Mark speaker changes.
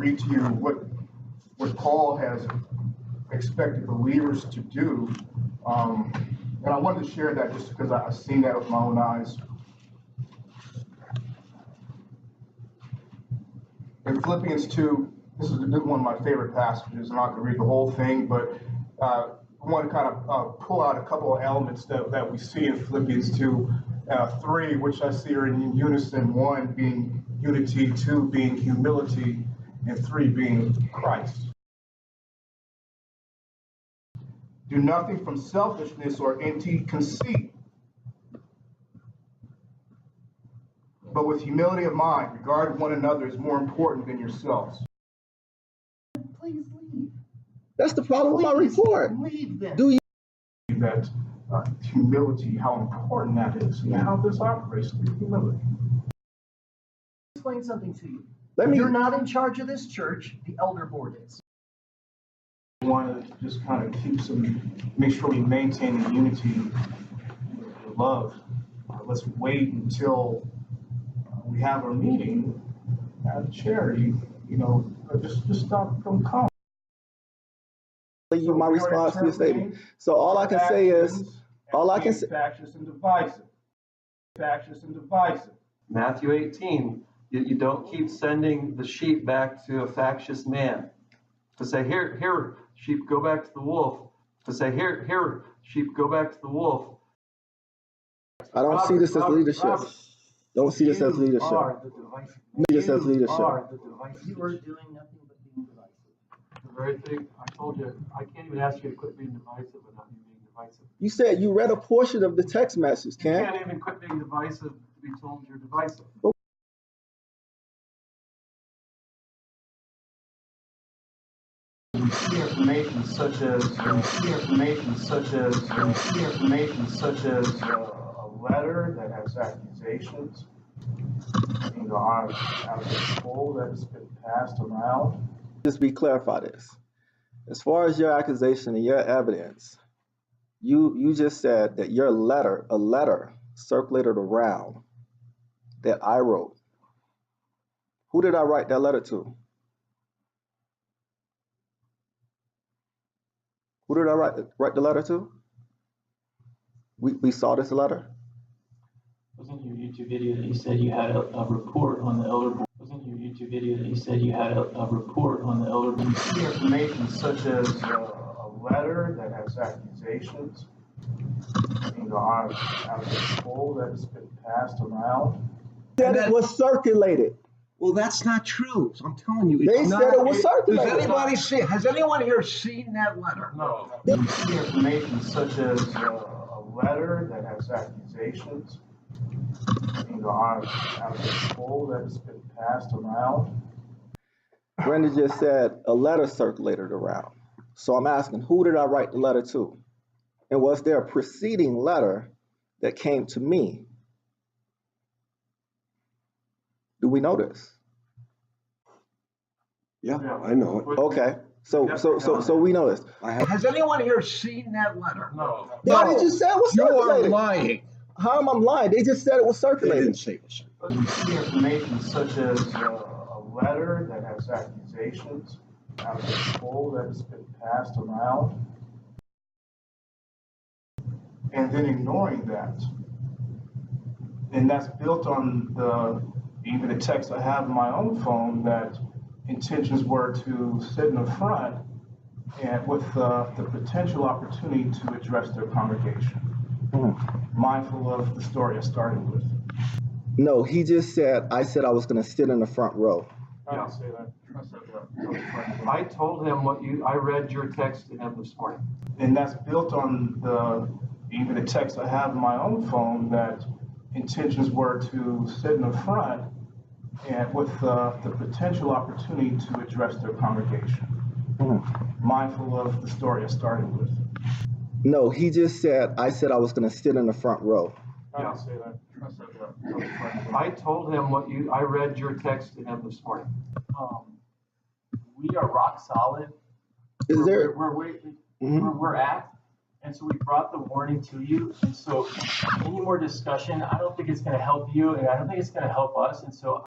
Speaker 1: read to you what Paul has expected believers to do. And I wanted to share that just because I've seen that with my own eyes. In Philippians 2, this is one of my favorite passages. I'm not going to read the whole thing, but I want to kind of pull out a couple of elements that we see in Philippians 2, 3, which I see are in unison. 1 being unity, 2 being humility, and 3 being Christ. Do nothing from selfishness or empty conceit, but with humility of mind, regard one another as more important than yourselves.
Speaker 2: Please leave.
Speaker 3: That's the problem with my report.
Speaker 2: Leave then.
Speaker 3: Do you?
Speaker 1: That humility, how important that is, and how this operates through humility.
Speaker 2: Explain something to you.
Speaker 3: Let me.
Speaker 2: You're not in charge of this church. The elder board is.
Speaker 1: We want to just kind of make sure we maintain the unity, the love. Let's wait until we have our meeting at charity. Just stop from coming.
Speaker 3: You my response to your statement. So all I can say is,
Speaker 1: factious and divisive. Factious and divisive.
Speaker 4: Matthew 18, you don't keep sending the sheep back to a factious man to say, here, sheep, go back to the wolf. To say, here, sheep, go back to the wolf.
Speaker 3: I don't see this as leadership. Don't see this as leadership. See this as leadership.
Speaker 2: You are doing nothing but being divisive.
Speaker 4: The very thing I told you, I can't even ask you to quit being divisive without you being divisive.
Speaker 3: You said you read a portion of the text message,
Speaker 4: You
Speaker 3: Ken.
Speaker 4: can't even quit being divisive to be told you're divisive.
Speaker 1: We see information such as a letter that has accusations, out of control that has been passed around.
Speaker 3: Just clarify this. As far as your accusation and your evidence, you just said that a letter circulated around that I wrote. Who did I write that letter to? Who did I write the letter to? We saw this letter.
Speaker 5: Wasn't your YouTube video that you said you had a report on the elder board? Wasn't your YouTube video that you said you had a report on the elder board?
Speaker 1: We see information such as a letter that has accusations, out of control that has been passed around.
Speaker 3: That it was circulated.
Speaker 6: Well, that's not true. So I'm telling you,
Speaker 3: They said it was circulated.
Speaker 2: Has anyone here seen that letter?
Speaker 1: No. We see information such as a letter that has accusations, out of control that has been passed around.
Speaker 3: Brenda just said a letter circulated around. So I'm asking, who did I write the letter to? And was there a preceding letter that came to me? Do we know this?
Speaker 6: Yeah, I know it.
Speaker 3: Okay. So we know this.
Speaker 2: Has anyone here seen that letter?
Speaker 1: No.
Speaker 3: They just said it was circulated.
Speaker 6: You are lying.
Speaker 3: How am I lying? They just said it was
Speaker 6: They
Speaker 3: circulated.
Speaker 6: didn't say it was circulated.
Speaker 1: We see information such as a letter that has accusations, out of control that has been passed around, and then ignoring that. And that's built on even the text I have in my own phone, that intentions were to sit in the front and with the potential opportunity to address their congregation. Mindful of the story I started with.
Speaker 3: No, he just said, I said I was going to sit in the front row.
Speaker 1: I didn't say that. I said that.
Speaker 4: I told him I read your text to him this morning.
Speaker 1: And that's built on even the text I have in my own phone, that intentions were to sit in the front and with the potential opportunity to address their congregation. Mindful of the story I started with.
Speaker 3: No, he just said, I said I was going to sit in the front row.
Speaker 1: I didn't say that. I said that.
Speaker 4: I told him I read your text to him this morning.
Speaker 5: We are rock solid.
Speaker 3: Is there?
Speaker 5: Where we're at. And so we brought the warning to you. And so any more discussion, I don't think it's going to help you, and I don't think it's going to help us. And so